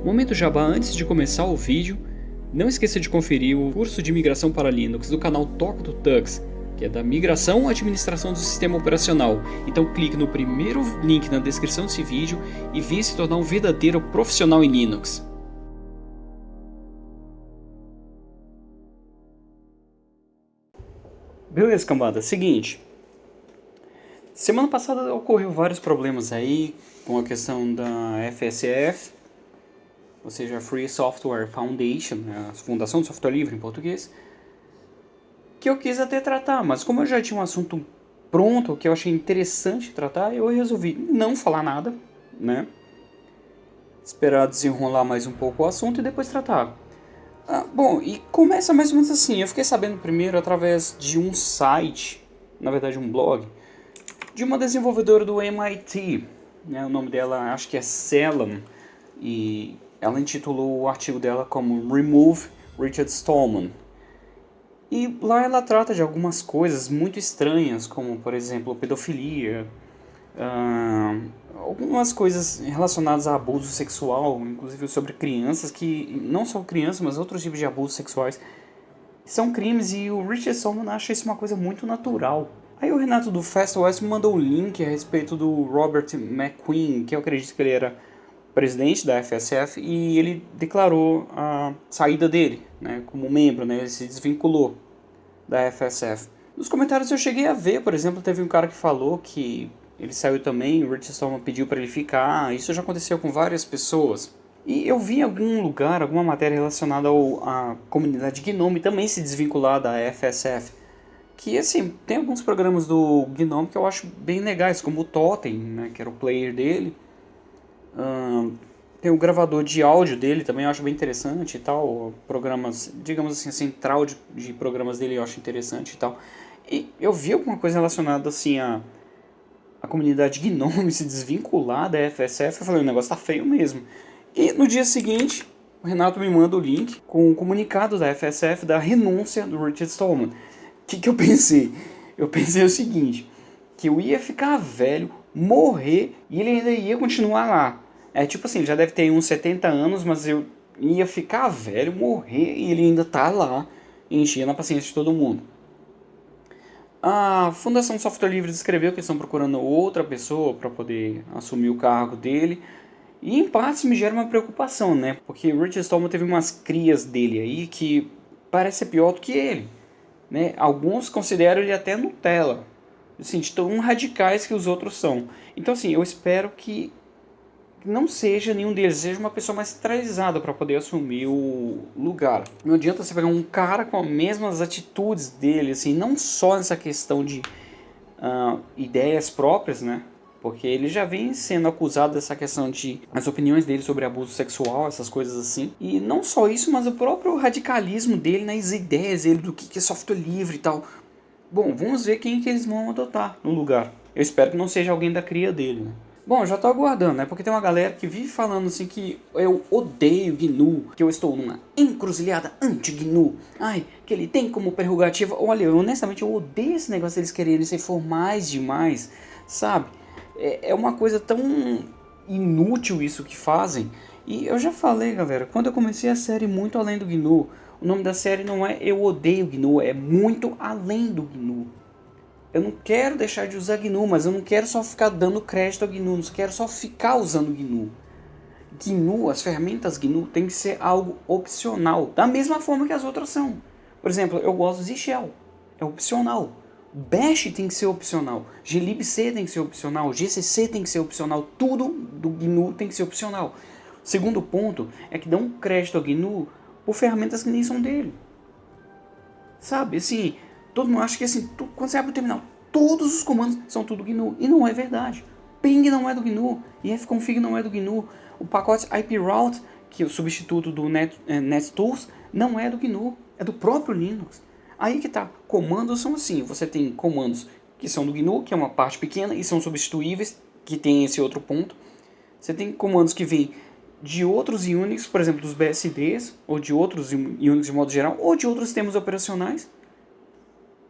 Momento jabá antes de começar o vídeo, não esqueça de conferir o curso de migração para Linux do canal Toca do Tux, que é da migração à administração do sistema operacional. Então clique no primeiro link na descrição desse vídeo e venha se tornar um verdadeiro profissional em Linux. Beleza, cambada, seguinte. Semana passada ocorreu vários problemas aí com a questão da FSF, ou seja, Free Software Foundation, a Fundação do Software Livre em português, que eu quis até tratar, mas como eu já tinha um assunto pronto, que eu achei interessante tratar, eu resolvi não falar nada, né? Esperar desenrolar mais um pouco o assunto e depois tratar. Bom, e começa mais ou menos assim, eu fiquei sabendo primeiro através de um site, na verdade um blog, de uma desenvolvedora do MIT, né? O nome dela acho que é Selam, e ela intitulou o artigo dela como Remove Richard Stallman. E lá ela trata de algumas coisas muito estranhas, como por exemplo pedofilia, algumas coisas relacionadas a abuso sexual, inclusive sobre crianças, que não só crianças, mas outros tipos de abusos sexuais, são crimes, e o Richard Stallman acha isso uma coisa muito natural. Aí o Renato do Fast West me mandou um link a respeito do Robert McQueen, que eu acredito que ele era presidente da FSF, e ele declarou a saída dele, né, como membro, né, ele se desvinculou da FSF. Nos comentários eu cheguei a ver, por exemplo, teve um cara que falou que ele saiu também, o Richard Stallman pediu para ele ficar, isso já aconteceu com várias pessoas. E eu vi em algum lugar, alguma matéria relacionada à comunidade Gnome também se desvincular da FSF. Que assim, tem alguns programas do Gnome que eu acho bem legais, como o Totem, né, que era o player dele. Tem o gravador de áudio dele também, eu acho bem interessante e tal. Programas, digamos assim, a central de programas dele eu acho interessante e tal. E eu vi alguma coisa relacionada assim a comunidade Gnome se desvincular da FSF. Eu falei, o negócio tá feio mesmo. E no dia seguinte, o Renato me manda o link com o comunicado da FSF da renúncia do Richard Stallman. O que eu pensei? Eu pensei o seguinte, que eu ia ficar velho, morrer, e ele ainda ia continuar lá. É tipo assim, já deve ter uns 70 anos, mas eu ia ficar velho, morrer, e ele ainda tá lá, enchendo a paciência de todo mundo. A Fundação Software Livre descreveu que eles estão procurando outra pessoa para poder assumir o cargo dele. E em parte me gera uma preocupação, né? Porque o Richard Stallman teve umas crias dele aí que parece ser pior do que ele, né? Alguns consideram ele até Nutella, assim, de tão radicais que os outros são. Então assim, eu espero que não seja nenhum deles, seja uma pessoa mais centralizada para poder assumir o lugar. Não adianta você pegar um cara com as mesmas atitudes dele, assim, não só nessa questão de ideias próprias, né? Porque ele já vem sendo acusado dessa questão de as opiniões dele sobre abuso sexual, essas coisas assim. E não só isso, mas o próprio radicalismo dele nas ideias dele do que é software livre e tal. Bom, vamos ver quem que eles vão adotar no lugar. Eu espero que não seja alguém da cria dele, né? Bom, já tô aguardando, né? Porque tem uma galera que vive falando assim que eu odeio GNU, que eu estou numa encruzilhada anti-GNU. Ai, que ele tem como prerrogativa... Olha, honestamente, eu odeio esse negócio deles quererem ser formais demais, sabe? É uma coisa tão inútil isso que fazem. E eu já falei, galera, quando eu comecei a série Muito Além do GNU, o nome da série não é Eu Odeio GNU, é Muito Além do GNU. Eu não quero deixar de usar GNU, mas eu não quero só ficar dando crédito ao GNU, não quero só ficar usando GNU. GNU, as ferramentas GNU tem que ser algo opcional, da mesma forma que as outras são. Por exemplo, eu gosto de Shell, é opcional. Bash tem que ser opcional, glibc tem que ser opcional, GCC tem que ser opcional, tudo do GNU tem que ser opcional. Segundo ponto é que dão crédito ao GNU por ferramentas que nem são dele. Sabe, assim, todo mundo acha que assim, quando você abre o terminal, todos os comandos são tudo GNU, e não é verdade. Ping não é do GNU, ifconfig não é do GNU, o pacote iproute, que é o substituto do NetTools, não é do GNU, é do próprio Linux. Aí que tá, comandos são assim, você tem comandos que são do GNU, que é uma parte pequena, e são substituíveis, que tem esse outro ponto. Você tem comandos que vêm de outros Unix, por exemplo, dos BSDs, ou de outros Unix de modo geral, ou de outros sistemas operacionais.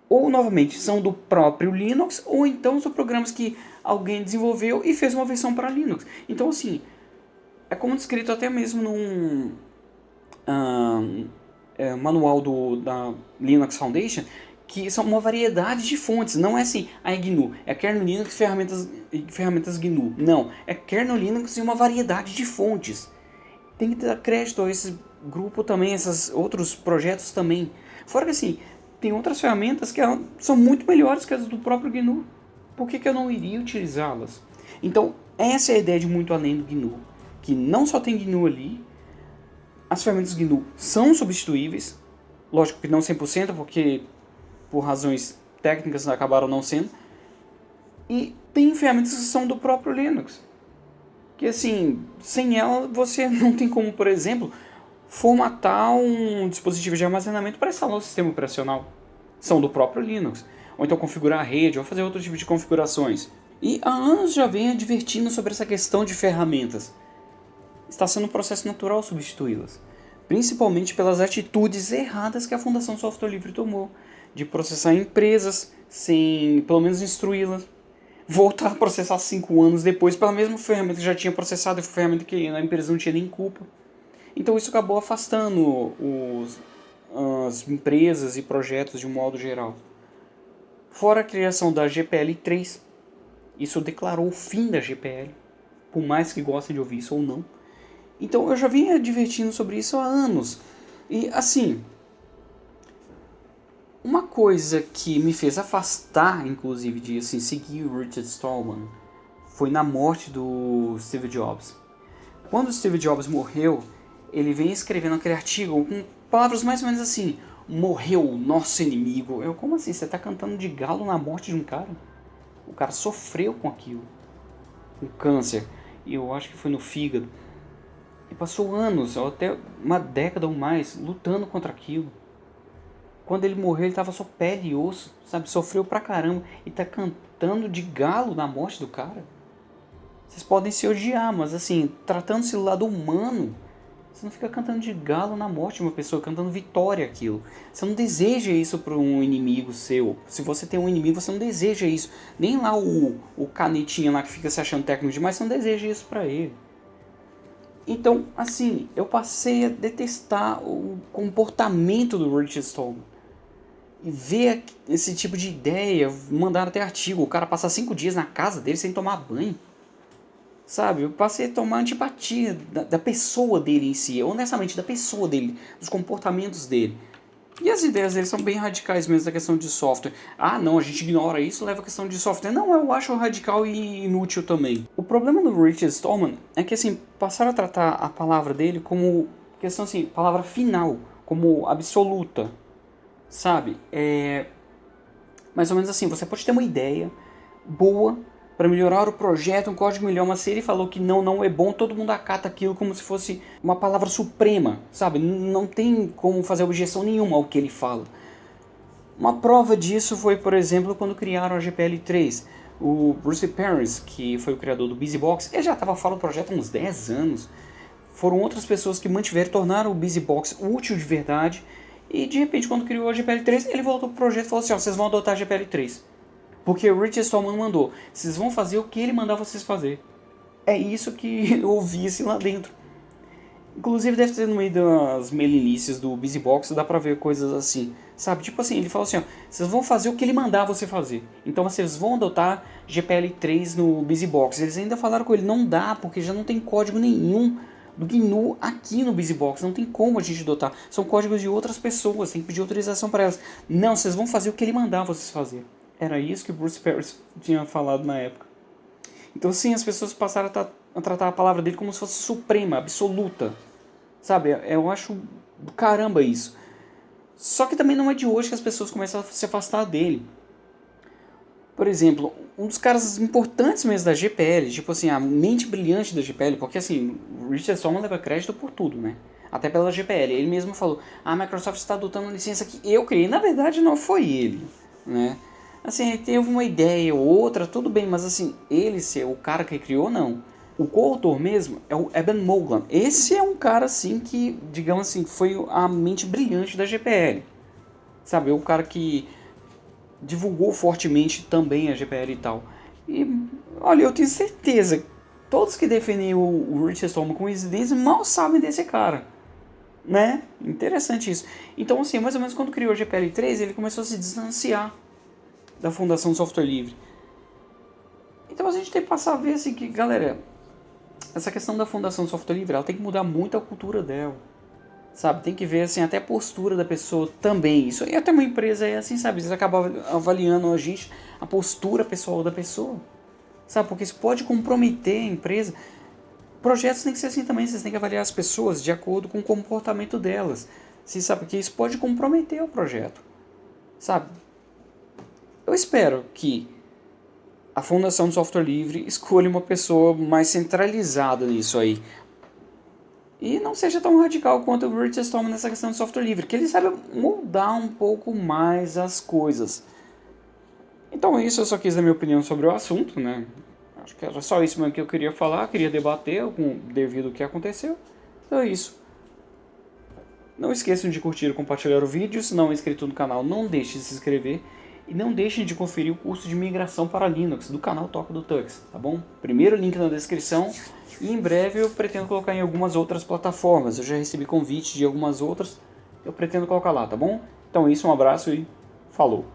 Ou, novamente, são do próprio Linux, ou então são programas que alguém desenvolveu e fez uma versão para Linux. Então, assim, É como descrito até mesmo num ah, manual da Linux Foundation, que são uma variedade de fontes. Não é assim, é GNU, é kernel Linux e ferramentas GNU. Não, é kernel Linux e uma variedade de fontes. Tem que dar crédito a esse grupo também, esses outros projetos também. Fora que assim, tem outras ferramentas que são muito melhores que as do próprio GNU. Por que eu não iria utilizá-las? Então, essa é a ideia de muito além do GNU. Que não só tem GNU ali, as ferramentas GNU são substituíveis. Lógico que não 100%, porque por razões técnicas acabaram não sendo. E tem ferramentas que são do próprio Linux. Que assim, sem ela você não tem como, por exemplo, formatar um dispositivo de armazenamento para instalar o sistema operacional. São do próprio Linux. Ou então configurar a rede, ou fazer outro tipo de configurações. E há anos já vem advertindo sobre essa questão de ferramentas. Está sendo um processo natural substituí-las. Principalmente pelas atitudes erradas que a Fundação Software Livre tomou. De processar empresas sem, pelo menos, instruí-las. Voltar a processar 5 anos depois pela mesma ferramenta que já tinha processado, ferramenta que a empresa não tinha nem culpa. Então isso acabou afastando as empresas e projetos de um modo geral. Fora a criação da GPL3, isso declarou o fim da GPL, por mais que gostem de ouvir isso ou não. Então eu já vinha advertindo sobre isso há anos. E assim, uma coisa que me fez afastar, inclusive, de assim, seguir o Richard Stallman, foi na morte do Steve Jobs. Quando o Steve Jobs morreu, ele vem escrevendo aquele artigo com palavras mais ou menos assim: morreu o nosso inimigo. Como assim? Você está cantando de galo na morte de um cara? O cara sofreu com aquilo, com câncer, e eu acho que foi no fígado. E passou anos, ou até uma década ou mais, lutando contra aquilo. Quando ele morreu, ele tava só pele e osso, sabe? Sofreu pra caramba. E tá cantando de galo na morte do cara. Vocês podem se odiar, mas assim, tratando-se do lado humano, você não fica cantando de galo na morte de uma pessoa, cantando vitória aquilo. Você não deseja isso para um inimigo seu. Se você tem um inimigo, você não deseja isso. Nem lá o canetinha lá que fica se achando técnico demais, você não deseja isso pra ele. Então, assim, eu passei a detestar o comportamento do Richard Stallman. E ver esse tipo de ideia, mandaram até artigo, o cara passar 5 dias na casa dele sem tomar banho. Sabe, eu passei a tomar antipatia da pessoa dele em si, honestamente, da pessoa dele, dos comportamentos dele. E as ideias dele são bem radicais mesmo da questão de software. Ah, não, a gente ignora isso, leva a questão de software. Não, eu acho radical e inútil também. O problema do Richard Stallman é que, assim, passaram a tratar a palavra dele como questão, assim, palavra final, como absoluta, sabe? Mais ou menos assim, você pode ter uma ideia boa para melhorar o projeto, um código melhor, mas se ele falou que não é bom, todo mundo acata aquilo como se fosse uma palavra suprema, sabe? Não tem como fazer objeção nenhuma ao que ele fala. Uma prova disso foi, por exemplo, quando criaram a GPL3. O Bruce Perens, que foi o criador do BusyBox, ele já estava falando do projeto há uns 10 anos. Foram outras pessoas que mantiveram, tornaram o BusyBox útil de verdade. E de repente, quando criou a GPL3, ele voltou pro projeto e falou assim: ó, vocês vão adotar a GPL3. Porque o Richard Stallman mandou. Vocês vão fazer o que ele mandar vocês fazer. É isso que eu ouvi assim lá dentro. Inclusive deve ter no meio das mailinices do BusyBox, dá pra ver coisas assim. Sabe, tipo assim, ele falou assim, ó, vocês vão fazer o que ele mandar você fazer. Então vocês vão adotar GPL3 no BusyBox. Eles ainda falaram com ele, não dá, porque já não tem código nenhum do GNU aqui no BusyBox. Não tem como a gente adotar. São códigos de outras pessoas, tem que pedir autorização para elas. Não, vocês vão fazer o que ele mandar vocês fazer. Era isso que o Bruce Perens tinha falado na época. Então sim, as pessoas passaram a tratar a palavra dele como se fosse suprema, absoluta. Sabe, eu acho do caramba isso. Só que também não é de hoje que as pessoas começam a se afastar dele. Por exemplo, um dos caras importantes mesmo da GPL, tipo assim, a mente brilhante da GPL, porque assim, o Richard Stallman leva crédito por tudo, né? Até pela GPL. Ele mesmo falou, a Microsoft está adotando uma licença que eu criei. Na verdade não foi ele, né? Assim, ele teve uma ideia ou outra, tudo bem, mas assim, ele ser o cara que criou, não. O coautor mesmo é o Eben Moglen. Esse é um cara assim que, digamos assim, foi a mente brilhante da GPL. Sabe, é o cara que divulgou fortemente também a GPL e tal. E, olha, eu tenho certeza Todos que defendem o Richard Stallman com incidência mal sabem desse cara, né? Interessante isso. Então, assim, mais ou menos quando criou o GPL3, ele começou a se distanciar da Fundação Software Livre. Então a gente tem que passar a ver assim que, galera, essa questão da Fundação Software Livre, ela tem que mudar muito a cultura dela, sabe? Tem que ver assim até a postura da pessoa também. Isso aí até uma empresa é assim, sabe? Eles acabam avaliando a postura pessoal da pessoa, sabe? Porque isso pode comprometer a empresa. Projetos tem que ser assim também, vocês têm que avaliar as pessoas de acordo com o comportamento delas. Você sabe que isso pode comprometer o projeto, sabe? Eu espero que a Fundação de Software Livre escolha uma pessoa mais centralizada nisso aí. E não seja tão radical quanto o Richard Stallman nessa questão de software livre, que ele sabe moldar um pouco mais as coisas. Então é isso, eu só quis dar minha opinião sobre o assunto, né? Acho que era só isso mesmo que eu queria falar, queria debater devido ao que aconteceu. Então é isso. Não esqueçam de curtir e compartilhar o vídeo, se não é inscrito no canal, não deixe de se inscrever. E não deixem de conferir o curso de migração para Linux do canal Toca do Tux, tá bom? Primeiro link na descrição e em breve eu pretendo colocar em algumas outras plataformas. Eu já recebi convite de algumas outras, eu pretendo colocar lá, tá bom? Então é isso, um abraço e falou!